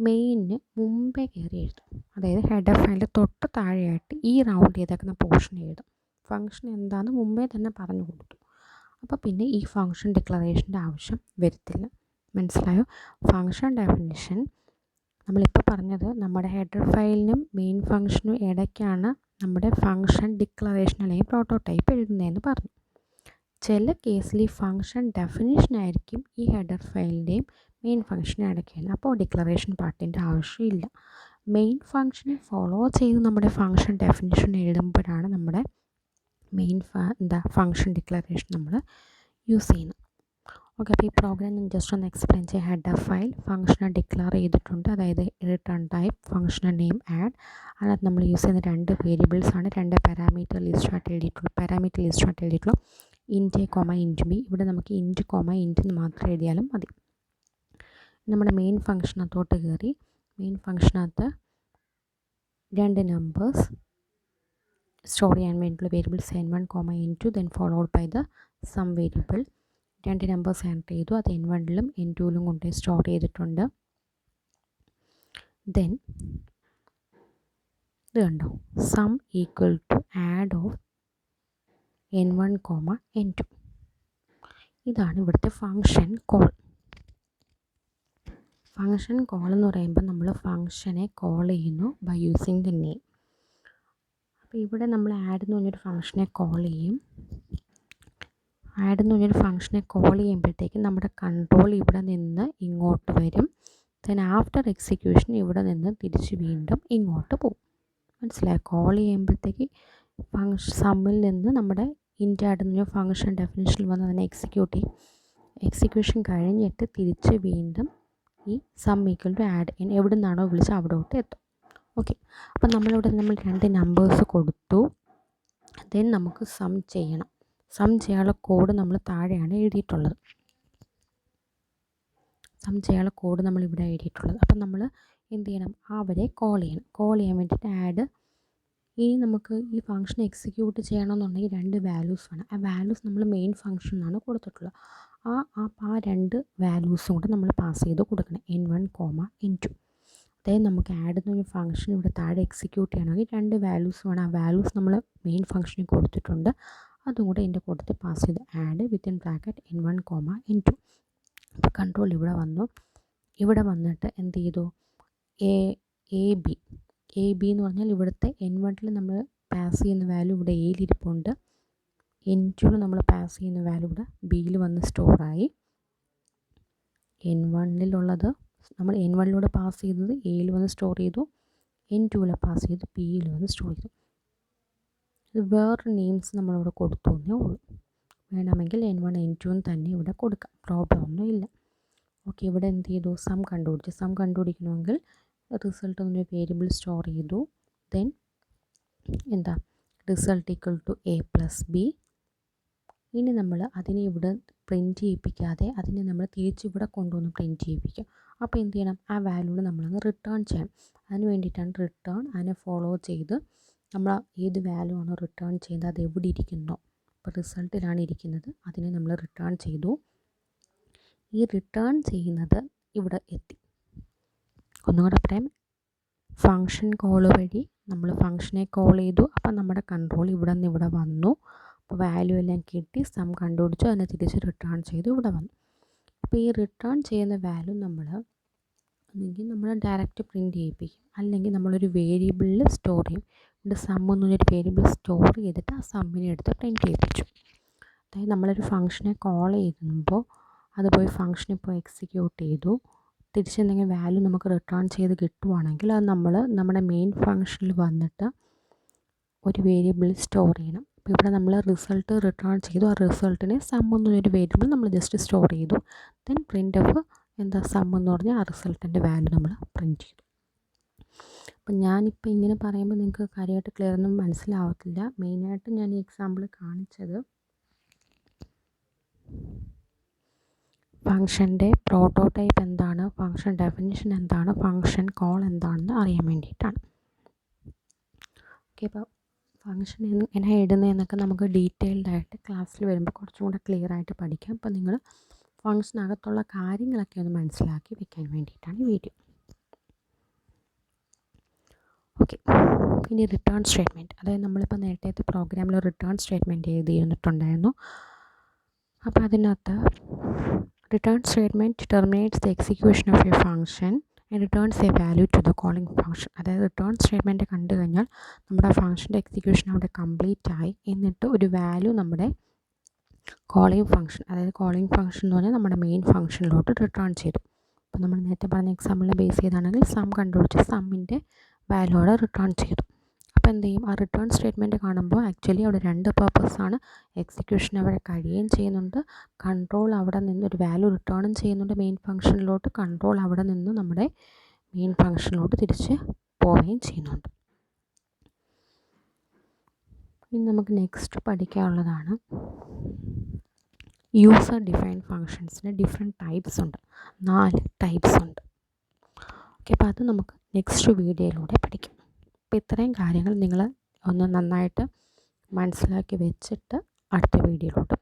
മെയിനിന് മുമ്പേ കയറി എഴുതും. അതായത് ഹെഡർ ഫയലിൻ്റെ തൊട്ട് താഴെയായിട്ട് ഈ റൗണ്ട് ചെയ്തേക്കുന്ന പോർഷൻ എഴുതും. ഫങ്ഷൻ എന്താണെന്ന് മുമ്പേ തന്നെ പറഞ്ഞു കൊടുത്തു. അപ്പോൾ പിന്നെ ഈ ഫങ്ഷൻ ഡിക്ലറേഷൻ്റെ ആവശ്യം വരത്തില്ല. മനസ്സിലായോ? ഫങ്ഷൻ ഡെഫിനിഷൻ നമ്മളിപ്പോൾ പറഞ്ഞത് നമ്മുടെ ഹെഡർ ഫയലിനും മെയിൻ ഫങ്ഷനും ഇടയ്ക്കാണ് നമ്മുടെ ഫങ്ഷൻ ഡിക്ലറേഷൻ അല്ലെങ്കിൽ പ്രോട്ടോടൈപ്പ് എഴുതുന്നതെന്ന് പറഞ്ഞു. ചില കേസിൽ ഈ ഫങ്ഷൻ ഡെഫിനിഷൻ ആയിരിക്കും ഈ ഹെഡർ ഫയലിൻ്റെയും മെയിൻ ഫങ്ഷനും ഇടയ്ക്കാണ്. അപ്പോൾ ഡിക്ലറേഷൻ പാർട്ടിൻ്റെ ആവശ്യമില്ല. മെയിൻ ഫങ്ഷനെ ഫോളോ ചെയ്ത് നമ്മുടെ ഫങ്ഷൻ ഡെഫിനിഷൻ എഴുതുമ്പോഴാണ് നമ്മുടെ മെയിൻ ഫങ്ഷൻ ഡിക്ലറേഷൻ നമ്മൾ യൂസ് ചെയ്യുന്നത്. ഓക്കെ, അപ്പോൾ ഈ പ്രോഗ്രാം ഞാൻ ജസ്റ്റ് ഒന്ന് എക്സ്പ്ലെയിൻ ചെയ്യാം. ഹെഡർ ഫയൽ ഫങ്ഷനെ ഡിക്ലെയർ ചെയ്തിട്ടുണ്ട്, അതായത് return type, functional name, add. അതിനകത്ത് നമ്മൾ യൂസ് ചെയ്യുന്ന 2 വേരിയബിൾസാണ്, 2 പാരാമീറ്റർ ലിസ്റ്റായിട്ട് എഴുതിയിട്ടുള്ളൂ. Int A comma int B. ഇവിടെ നമുക്ക് ഇൻറ്റ് കോമ ഇൻറ്റ് എന്ന് മാത്രം എഴുതിയാലും മതി. നമ്മുടെ മെയിൻ ഫങ്ഷനകത്തോട്ട് കയറി മെയിൻ ഫങ്ഷനകത്ത് 2 നമ്പേഴ്സ് സ്റ്റോർ ചെയ്യാൻ വേണ്ടിയിട്ടുള്ള variables n1 comma n2 then followed by the sum variable. 2 numbers enter ചെയ്തു, അത് n1ലും n2ലും കൊണ്ട് സ്റ്റോർ ചെയ്തിട്ടുണ്ട്. ദെൻ ഇത് കണ്ടോ, sum equal to add of n1 comma n2. ഇതാണ് ഇവിടുത്തെ ഫങ്ഷൻ കോൾ. ഫങ്ഷൻ കോൾ എന്ന് പറയുമ്പോൾ നമ്മൾ ഫങ്ഷനെ കോൾ ചെയ്യുന്നു ബൈ യൂസിങ് ദ നെയിം. അപ്പോൾ ഇവിടെ നമ്മൾ ആഡ് എന്ന് പറഞ്ഞൊരു ഫങ്ഷനെ കോൾ ചെയ്യും. ആഡ് എന്ന് പറഞ്ഞൊരു ഫങ്ഷനെ കോൾ ചെയ്യുമ്പോഴത്തേക്കും നമ്മുടെ കൺട്രോൾ ഇവിടെ നിന്ന് ഇങ്ങോട്ട് വരും. ദെൻ ആഫ്റ്റർ എക്സിക്യൂഷൻ ഇവിടെ നിന്ന് തിരിച്ച് വീണ്ടും ഇങ്ങോട്ട് പോകും. മനസ്സിലായോ? കോൾ ചെയ്യുമ്പോഴത്തേക്ക് സമ്മിൽ നിന്ന് നമ്മുടെ ഇൻറ്റ് ആഡ് എന്ന് പറഞ്ഞ ഫങ്ഷൻ ഡെഫിനിഷനിൽ വന്ന് അതിനെ എക്സിക്യൂട്ട് ചെയ്യും. എക്സിക്യൂഷൻ കഴിഞ്ഞിട്ട് തിരിച്ച് വീണ്ടും ഈ സം ഈക്വൽ ടു ആഡ് എവിടെ നിന്നാണോ വിളിച്ച് അവിടോട്ട് എത്തും. ഓക്കെ, അപ്പം നമ്മളിവിടെ നമ്മൾ 2 നമ്പേഴ്സ് കൊടുത്തു. ദെൻ നമുക്ക് സം ചെയ്യണം. സം ചെയ്യാനുള്ള കോഡ് നമ്മൾ താഴെയാണ് എഴുതിയിട്ടുള്ളത്. ഇവിടെ എഴുതിയിട്ടുള്ളത്. അപ്പം നമ്മൾ എന്ത് ചെയ്യണം? അവരെ കോൾ ചെയ്യണം. കോൾ ചെയ്യാൻ വേണ്ടിയിട്ട് ആഡ്. ഇനി നമുക്ക് ഈ ഫംഗ്ഷൻ എക്സിക്യൂട്ട് ചെയ്യണമെന്നുണ്ടെങ്കിൽ 2 വാല്യൂസ് വേണം. ആ വാല്യൂസ് നമ്മൾ മെയിൻ ഫംഗ്ഷനാണ് കൊടുത്തിട്ടുള്ളത്. ആ 2 വാല്യൂസും കൂടെ നമ്മൾ പാസ് ചെയ്ത് കൊടുക്കണം, n1 കോമ n2. അതായത് നമുക്ക് ആഡ് എന്നൊരു ഫംഗ്ഷൻ ഇവിടെ താഴെ എക്സിക്യൂട്ട് ചെയ്യണമെങ്കിൽ 2 വാല്യൂസ് വേണം. ആ വാല്യൂസ് നമ്മൾ മെയിൻ ഫംഗ്ഷനിൽ കൊടുത്തിട്ടുണ്ട്. അതും കൂടെ എൻ്റെ കൂട്ടത്തിൽ പാസ് ചെയ്ത് add within bracket n1 comma n2. അപ്പോൾ കൺട്രോൾ ഇവിടെ വന്നു. ഇവിടെ വന്നിട്ട് എന്ത് ചെയ്തു? എ ബി എന്ന് പറഞ്ഞാൽ ഇവിടുത്തെ n1ൽ നമ്മൾ പാസ് ചെയ്യുന്ന വാല്യൂ ഇവിടെ എയിലിരിപ്പുണ്ട്. n2ൽ നമ്മൾ പാസ് ചെയ്യുന്ന വാല്യൂ ഇവിടെ ബിയിൽ വന്ന് സ്റ്റോറായി. n1ലുള്ളത് നമ്മൾ n1ലൂടെ പാസ് ചെയ്തത് എയിൽ വന്ന് സ്റ്റോർ ചെയ്തു. n2ൽ പാസ് ചെയ്ത് ബിയിൽ വന്ന് സ്റ്റോർ ചെയ്തു. ഇത് വേറെ നെയിംസ് നമ്മളിവിടെ കൊടുത്തു എന്നേ ഉള്ളൂ. വേണമെങ്കിൽ n1 n2 തന്നെ ഇവിടെ കൊടുക്കാം, പ്രോബ്ലം ഒന്നും ഇല്ല. ഓക്കെ, ഇവിടെ എന്ത് ചെയ്തു? സം കണ്ടുപിടിച്ചു. സം കണ്ടുപിടിക്കണമെങ്കിൽ റിസൾട്ട് എന്നൊരു വേരിയബിൾ സ്റ്റോർ ചെയ്തു. ദെൻ എന്താ result equal to a plus B. ഇനി നമ്മൾ അതിനെ ഇവിടെ പ്രിൻറ്റ് ചെയ്യിപ്പിക്കാതെ അതിനെ നമ്മൾ തിരിച്ചിവിടെ കൊണ്ടുവന്ന് പ്രിൻറ്റ് ചെയ്യിപ്പിക്കും. അപ്പോൾ എന്ത് ചെയ്യണം? ആ വാല്യൂവിൽ നമ്മളങ്ങ് റിട്ടേൺ ചെയ്യണം. അതിന് വേണ്ടിയിട്ടാണ് റിട്ടേൺ. അതിനെ ഫോളോ ചെയ്ത് നമ്മൾ ഏത് വാല്യൂ ആണോ റിട്ടേൺ ചെയ്യുന്നത് അത് എവിടെ ഇരിക്കുന്നോ, ഇപ്പോൾ റിസൾട്ടിലാണ് ഇരിക്കുന്നത്, അതിനെ നമ്മൾ റിട്ടേൺ ചെയ്തു. ഈ റിട്ടേൺ ചെയ്യുന്നത് ഇവിടെ എത്തി. ഒന്നുകൂടെ പറയാം, ഫങ്ഷൻ കോൾ വഴി നമ്മൾ ഫങ്ഷനെ കോൾ ചെയ്തു. അപ്പം നമ്മുടെ കൺട്രോൾ ഇവിടെ നിന്ന് ഇവിടെ വന്നു. അപ്പോൾ വാല്യൂ എല്ലാം കിട്ടി, സം കണ്ടുപിടിച്ചു, അതിനെ തിരിച്ച് റിട്ടേൺ ചെയ്തു ഇവിടെ വന്നു. അപ്പോൾ ഈ റിട്ടേൺ ചെയ്യുന്ന വാല്യൂ നമ്മൾ ഒന്നെങ്കിൽ നമ്മൾ ഡയറക്റ്റ് പ്രിൻറ്റ് ചെയ്യിപ്പിക്കും, അല്ലെങ്കിൽ നമ്മളൊരു വേരിയബിളിൽ സ്റ്റോർ ചെയ്യും. ഇവിടെ സം എന്നൊരു വേരിയബിൾ സ്റ്റോർ ചെയ്തിട്ട് ആ സമ്മിനെ എടുത്ത് പ്രിൻറ്റ് ചെയ്യിപ്പിച്ചു. അതായത് നമ്മളൊരു ഫങ്ഷനെ കോൾ ചെയ്യുമ്പോൾ അത് പോയി ഫങ്ഷനെ പോയി എക്സിക്യൂട്ട് ചെയ്തു, തിരിച്ചെന്തെങ്കിലും വാല്യൂ നമുക്ക് റിട്ടേൺ ചെയ്ത് കിട്ടുവാണെങ്കിൽ അത് നമ്മൾ നമ്മുടെ മെയിൻ ഫങ്ഷനിൽ വന്നിട്ട് ഒരു വേരിയബിൾ സ്റ്റോർ ചെയ്യണം. അപ്പോൾ ഇവിടെ നമ്മൾ റിസൾട്ട് റിട്ടേൺ ചെയ്തു. ആ റിസൾട്ടിനെ സം എന്നൊരു വേരിയബിൾ നമ്മൾ ജസ്റ്റ് സ്റ്റോർ ചെയ്തു. ദെൻ പ്രിൻ്റ് ഓഫ് എന്താ സം എന്ന് പറഞ്ഞാൽ ആ റിസൾട്ടിൻ്റെ വാല്യൂ നമ്മൾ പ്രിൻറ്റ് ചെയ്തു. അപ്പം ഞാനിപ്പോൾ ഇങ്ങനെ പറയുമ്പോൾ നിങ്ങൾക്ക് കാര്യമായിട്ട് ക്ലിയർ ഒന്നും മനസ്സിലാവത്തില്ല. മെയിനായിട്ട് ഞാൻ ഈ എക്സാമ്പിൾ കാണിച്ചത് ഫങ്ഷൻ്റെ പ്രോട്ടോടൈപ്പ് എന്താണ്, ഫങ്ഷൻ ഡെഫിനിഷൻ എന്താണ്, ഫങ്ഷൻ കോൾ എന്താണെന്ന് അറിയാൻ വേണ്ടിയിട്ടാണ്. ഓക്കെ, അപ്പോൾ ഫങ്ഷൻ എങ്ങനെ ഇടുന്നതെന്നൊക്കെ നമുക്ക് ഡീറ്റെയിൽഡായിട്ട് ക്ലാസ്സിൽ വരുമ്പോൾ കുറച്ചും കൂടെ ക്ലിയർ ആയിട്ട് പഠിക്കാം. അപ്പോൾ നിങ്ങൾ ഫങ്ഷനകത്തുള്ള കാര്യങ്ങളൊക്കെ ഒന്ന് മനസ്സിലാക്കി വെക്കാൻ വേണ്ടിയിട്ടാണ് ഈ വീഡിയോ. ഓക്കെ, പിന്നെ റിട്ടേൺ സ്റ്റേറ്റ്മെൻറ്റ്, അതായത് നമ്മളിപ്പോൾ നേരത്തെ പ്രോഗ്രാമിൽ റിട്ടേൺ സ്റ്റേറ്റ്മെൻറ്റ് എഴുതിയിരുന്നിട്ടുണ്ടായിരുന്നു. അപ്പോൾ അതിനകത്ത് return statement terminates the execution of a function and returns a value to the calling function. അതായത് റിട്ടേൺ സ്റ്റേറ്റ്മെൻറ്റ് കണ്ടു കഴിഞ്ഞാൽ നമ്മുടെ ഫങ്ഷൻ്റെ എക്സിക്യൂഷൻ അവിടെ കംപ്ലീറ്റ് ആയി, എന്നിട്ട് ഒരു വാല്യൂ നമ്മുടെ കോളിംഗ് ഫങ്ഷൻ, അതായത് കോളിംഗ് ഫങ്ഷൻ എന്ന് പറഞ്ഞാൽ നമ്മുടെ മെയിൻ ഫങ്ഷനിലോട്ട് റിട്ടേൺ ചെയ്തു. അപ്പോൾ നമ്മൾ നേരത്തെ പറഞ്ഞ എക്സാമ്പിളിനെ ബേസ് ചെയ്താണെങ്കിൽ സം കണ്ടുപിടിച്ച് സമ്മിൻ്റെ വാല്യൂ അവിടെ റിട്ടേൺ ചെയ്തു. അപ്പോൾ എന്ത് ചെയ്യും, ആ റിട്ടേൺ സ്റ്റേറ്റ്മെൻറ്റ് കാണുമ്പോൾ ആക്ച്വലി അവിടെ രണ്ട് പർപ്പസാണ്. എക്സിക്യൂഷൻ അവിടെ കഴിയുകയും ചെയ്യുന്നുണ്ട്, കൺട്രോൾ അവിടെ നിന്ന് ഒരു വാല്യൂ റിട്ടേണും ചെയ്യുന്നുണ്ട് മെയിൻ ഫങ്ഷനിലോട്ട്, കൺട്രോൾ അവിടെ നിന്ന് നമ്മുടെ മെയിൻ ഫങ്ഷനിലോട്ട് തിരിച്ച് പോവുകയും ചെയ്യുന്നുണ്ട്. ഇനി നമുക്ക് നെക്സ്റ്റ് പഠിക്കാനുള്ളതാണ് യൂസർ ഡിഫൈൻഡ് ഫങ്ഷൻസിന് ഡിഫറെൻറ്റ് ടൈപ്സ് ഉണ്ട്, 4 ടൈപ്സ് ഉണ്ട്. ഓക്കെ, അപ്പോൾ അത് നമുക്ക് നെക്സ്റ്റ് വീഡിയോയിലൂടെ പഠിക്കാം. അപ്പോൾ ഇത്രയും കാര്യങ്ങൾ നിങ്ങൾ ഒന്ന് നന്നായിട്ട് മനസ്സിലാക്കി വെച്ചിട്ട് അടുത്ത വീഡിയോയിലോട്ട്